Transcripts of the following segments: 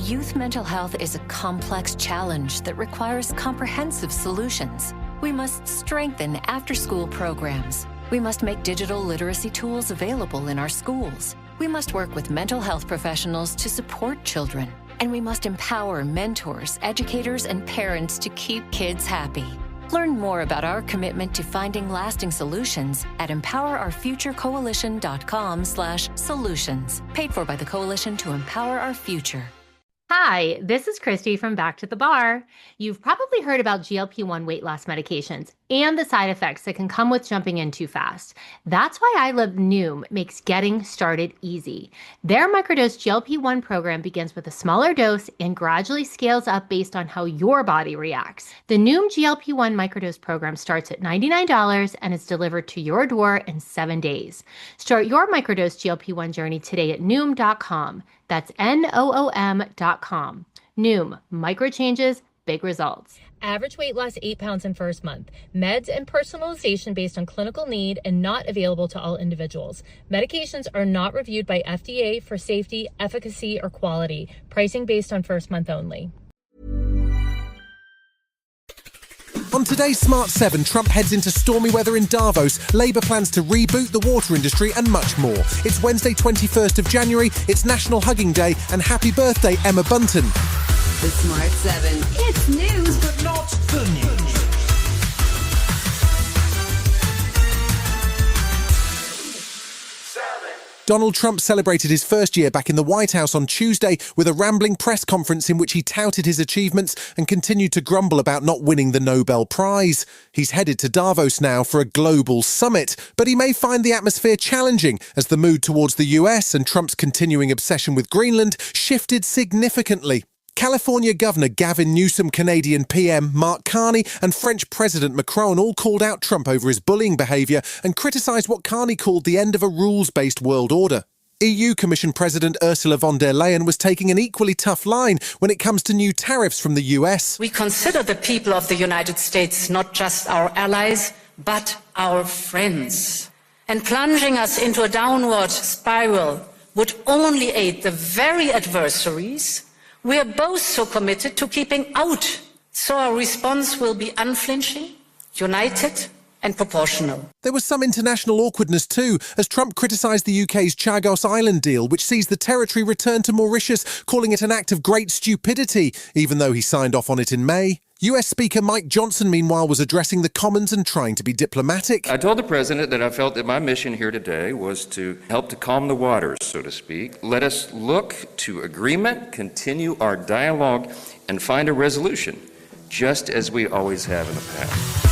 Youth mental health is a complex challenge that requires comprehensive solutions. We must strengthen after-school programs. We must make digital literacy tools available in our schools. We must work with mental health professionals to support children. And we must empower mentors, educators, and parents to keep kids happy. Learn more about our commitment to finding lasting solutions at empowerourfuturecoalition.com/solutions. Paid for by the Coalition to Empower Our Future. Hi, this is Christy from Back to the Bar. You've probably heard about GLP-1 weight loss medications and the side effects that can come with jumping in too fast. That's why I Love Noom makes getting started easy. Their microdose GLP-1 program begins with a smaller dose and gradually scales up based on how your body reacts. The Noom GLP-1 microdose program starts at $99 and is delivered to your door in 7 days. Start your microdose GLP-1 journey today at Noom.com. That's Noom.com. Noom, micro changes, big results. Average weight loss 8 pounds in first month. Meds and personalization based on clinical need and not available to all individuals. Medications are not reviewed by FDA for safety, efficacy, or quality. Pricing based on first month only. On today's Smart 7, Trump heads into stormy weather in Davos, Labour plans to reboot the water industry and much more. It's Wednesday 21st of January, it's National Hugging Day, and happy birthday Emma Bunton. The Smart 7. It's news, but not the news. Donald Trump celebrated his first year back in the White House on Tuesday with a rambling press conference in which he touted his achievements and continued to grumble about not winning the Nobel Prize. He's headed to Davos now for a global summit, but he may find the atmosphere challenging as the mood towards the US and Trump's continuing obsession with Greenland shifted significantly. California Governor Gavin Newsom, Canadian PM Mark Carney and French President Macron all called out Trump over his bullying behaviour and criticised what Carney called the end of a rules-based world order. EU Commission President Ursula von der Leyen was taking an equally tough line when it comes to new tariffs from the US. We consider the people of the United States not just our allies, but our friends. And plunging us into a downward spiral would only aid the very adversaries we are both so committed to keeping out. So our response will be unflinching, united and proportional. There was some international awkwardness too, as Trump criticised the UK's Chagos Island deal, which sees the territory returned to Mauritius, calling it an act of great stupidity, even though he signed off on it in May. US Speaker Mike Johnson, meanwhile, was addressing the Commons and trying to be diplomatic. I told the President that I felt that my mission here today was to help to calm the waters, so to speak. Let us look to agreement, continue our dialogue, and find a resolution, just as we always have in the past.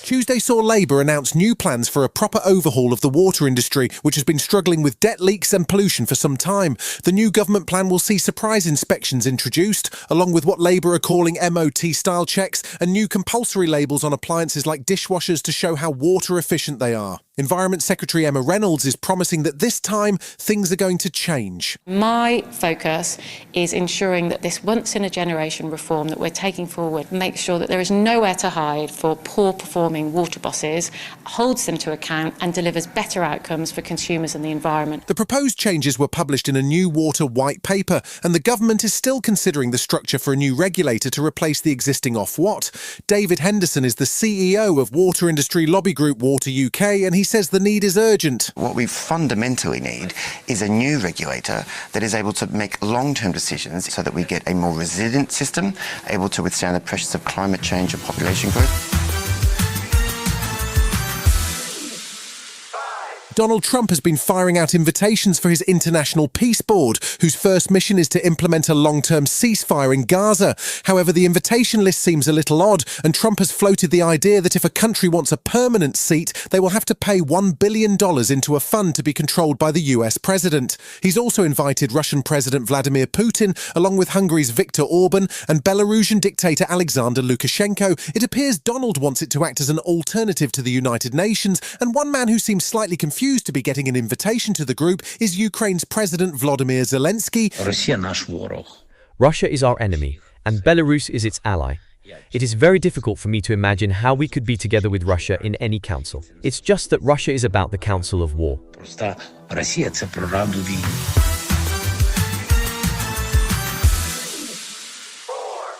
Tuesday saw Labour announce new plans for a proper overhaul of the water industry, which has been struggling with debt leaks and pollution for some time. The new government plan will see surprise inspections introduced, along with what Labour are calling MOT-style checks and new compulsory labels on appliances like dishwashers to show how water efficient they are. Environment Secretary Emma Reynolds is promising that this time things are going to change. My focus is ensuring that this once-in-a-generation reform that we're taking forward makes sure that there is nowhere to hide for poor-performing water bosses, holds them to account and delivers better outcomes for consumers and the environment. The proposed changes were published in a new water white paper, and the government is still considering the structure for a new regulator to replace the existing Ofwat. David Henderson is the CEO of water industry lobby group Water UK, and he says the need is urgent. What we fundamentally need is a new regulator that is able to make long-term decisions so that we get a more resilient system, able to withstand the pressures of climate change and population growth. Donald Trump has been firing out invitations for his International Peace Board, whose first mission is to implement a long-term ceasefire in Gaza. However, the invitation list seems a little odd, and Trump has floated the idea that if a country wants a permanent seat, they will have to pay $1 billion into a fund to be controlled by the US president. He's also invited Russian President Vladimir Putin, along with Hungary's Viktor Orban and Belarusian dictator Alexander Lukashenko. It appears Donald wants it to act as an alternative to the United Nations, and one man who seems slightly confused to be getting an invitation to the group is Ukraine's President Volodymyr Zelensky. Russia is our enemy, and Belarus is its ally. It is very difficult for me to imagine how we could be together with Russia in any council. It's just that Russia is about the council of war.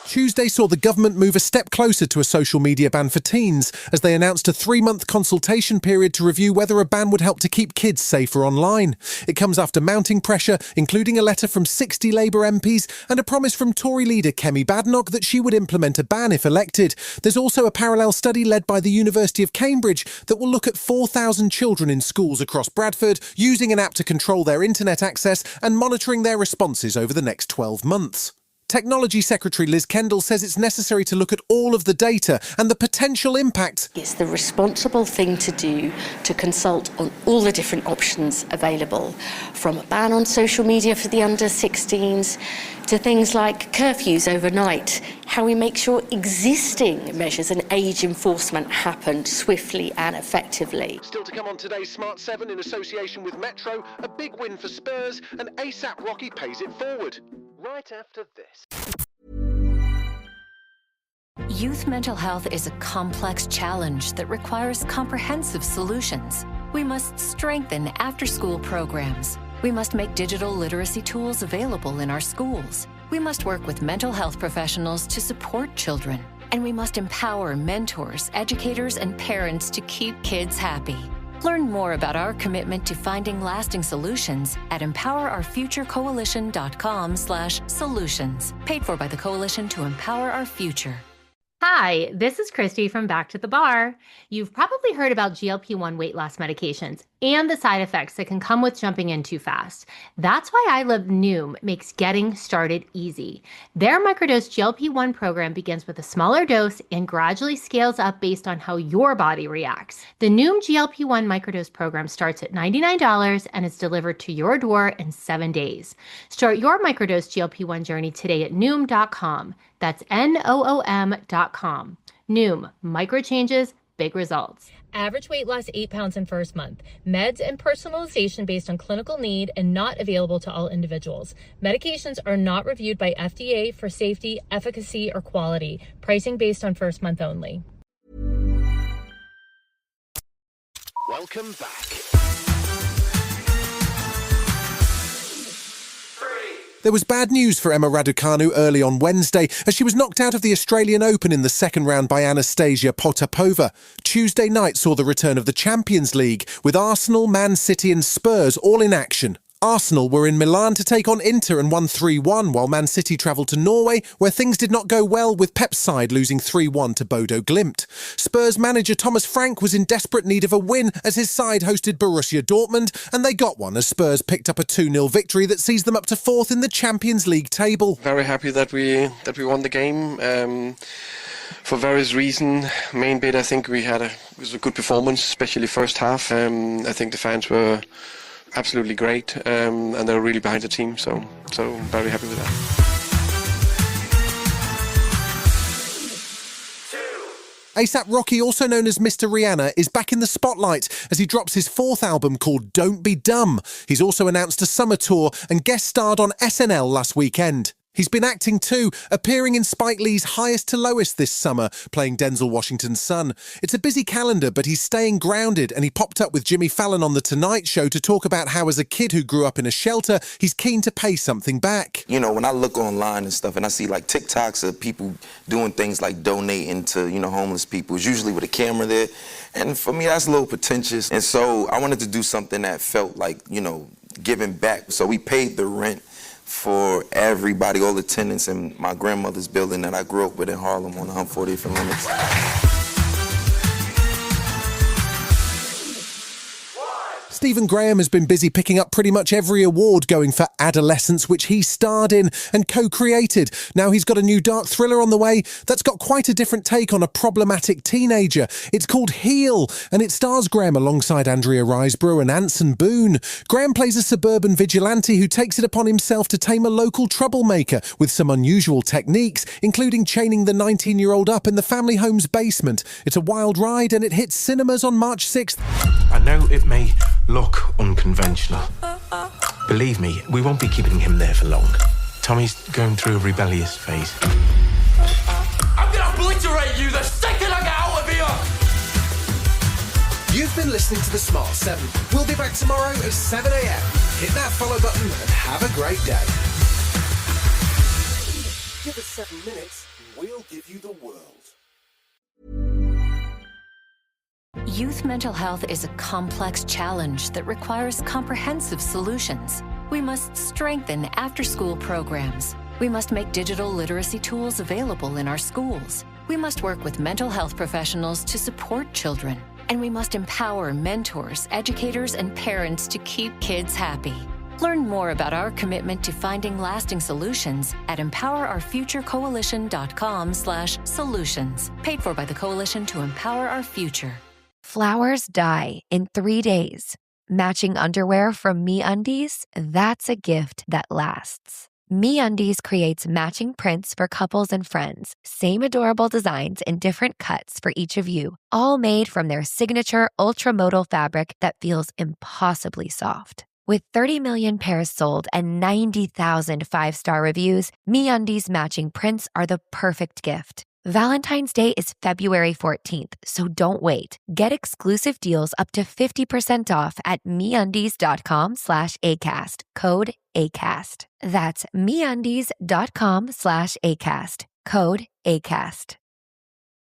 Tuesday saw the government move a step closer to a social media ban for teens as they announced a 3-month consultation period to review whether a ban would help to keep kids safer online. It comes after mounting pressure, including a letter from 60 Labour MPs and a promise from Tory leader Kemi Badenoch that she would implement a ban if elected. There's also a parallel study led by the University of Cambridge that will look at 4,000 children in schools across Bradford using an app to control their internet access and monitoring their responses over the next 12 months. Technology Secretary Liz Kendall says it's necessary to look at all of the data and the potential impacts. It's the responsible thing to do to consult on all the different options available, from a ban on social media for the under-16s to things like curfews overnight, how we make sure existing measures and age enforcement happen swiftly and effectively. Still to come on today's Smart 7 in association with Metro, a big win for Spurs and ASAP Rocky pays it forward. Right after this. Youth mental health is a complex challenge that requires comprehensive solutions. We must strengthen after-school programs. We must make digital literacy tools available in our schools. We must work with mental health professionals to support children. And we must empower mentors, educators, and parents to keep kids happy. Learn more about our commitment to finding lasting solutions at empowerourfuturecoalition.com/solutions. Paid for by the Coalition to Empower Our Future. Hi, this is Christy from Back to the Bar. You've probably heard about GLP-1 weight loss medications and the side effects that can come with jumping in too fast. That's why I Love Noom makes getting started easy. Their microdose GLP-1 program begins with a smaller dose and gradually scales up based on how your body reacts. The Noom GLP-1 microdose program starts at $99 and is delivered to your door in 7 days. Start your microdose GLP-1 journey today at Noom.com. That's Noom.com. Noom, micro changes, big results. Average weight loss 8 pounds in first month. Meds and personalization based on clinical need and not available to all individuals. Medications are not reviewed by FDA for safety, efficacy, or quality. Pricing based on first month only. Welcome back. There was bad news for Emma Raducanu early on Wednesday as she was knocked out of the Australian Open in the second round by Anastasia Potapova. Tuesday night saw the return of the Champions League with Arsenal, Man City and Spurs all in action. Arsenal were in Milan to take on Inter and won 3-1, while Man City travelled to Norway, where things did not go well with Pep's side losing 3-1 to Bodo Glimt. Spurs manager Thomas Frank was in desperate need of a win as his side hosted Borussia Dortmund, and they got one as Spurs picked up a 2-0 victory that sees them up to 4th in the Champions League table. Very happy that we won the game. For various reasons. Main bit, I think it was a good performance, especially first half. I think the fans were absolutely great, and they're really behind the team, so very happy with that. ASAP Rocky, also known as Mr. Rihanna, is back in the spotlight as he drops his 4th album called Don't Be Dumb. He's also announced a summer tour and guest starred on SNL last weekend. He's been acting too, appearing in Spike Lee's Highest to Lowest this summer, playing Denzel Washington's son. It's a busy calendar, but he's staying grounded, and he popped up with Jimmy Fallon on The Tonight Show to talk about how as a kid who grew up in a shelter, he's keen to pay something back. You know, when I look online and stuff and I see like TikToks of people doing things like donating to, homeless people, it's usually with a camera there. And for me, that's a little pretentious. And so I wanted to do something that felt like, giving back. So we paid the rent for everybody, all the tenants in my grandmother's building that I grew up with in Harlem on 140th and Lenox. Stephen Graham has been busy picking up pretty much every award going for Adolescence, which he starred in and co-created. Now he's got a new dark thriller on the way that's got quite a different take on a problematic teenager. It's called Heal, and it stars Graham alongside Andrea Riseborough and Anson Boone. Graham plays a suburban vigilante who takes it upon himself to tame a local troublemaker with some unusual techniques, including chaining the 19-year-old up in the family home's basement. It's a wild ride, and it hits cinemas on March 6th. I know it may look unconventional. Believe me, we won't be keeping him there for long. Tommy's going through a rebellious phase. I'm gonna You've been listening to The Smart 7. We'll be back tomorrow at 7 a.m. Hit that follow button and have a great day. Give us 7 minutes, we'll give you the world. Youth mental health is a complex challenge that requires comprehensive solutions. We must strengthen after-school programs. We must make digital literacy tools available in our schools. We must work with mental health professionals to support children. And we must empower mentors, educators, and parents to keep kids happy. Learn more about our commitment to finding lasting solutions at empowerourfuturecoalition.com/solutions. Paid for by the Coalition to Empower Our Future. Flowers die in 3 days. Matching underwear from MeUndies, that's a gift that lasts. MeUndies creates matching prints for couples and friends, same adorable designs in different cuts for each of you, all made from their signature ultramodal fabric that feels impossibly soft. With 30 million pairs sold and 90,000 five-star reviews, MeUndies matching prints are the perfect gift. Valentine's Day is February 14th, so don't wait. Get exclusive deals up to 50% off at MeUndies.com/ACAST, code ACAST. That's MeUndies.com/ACAST, code ACAST.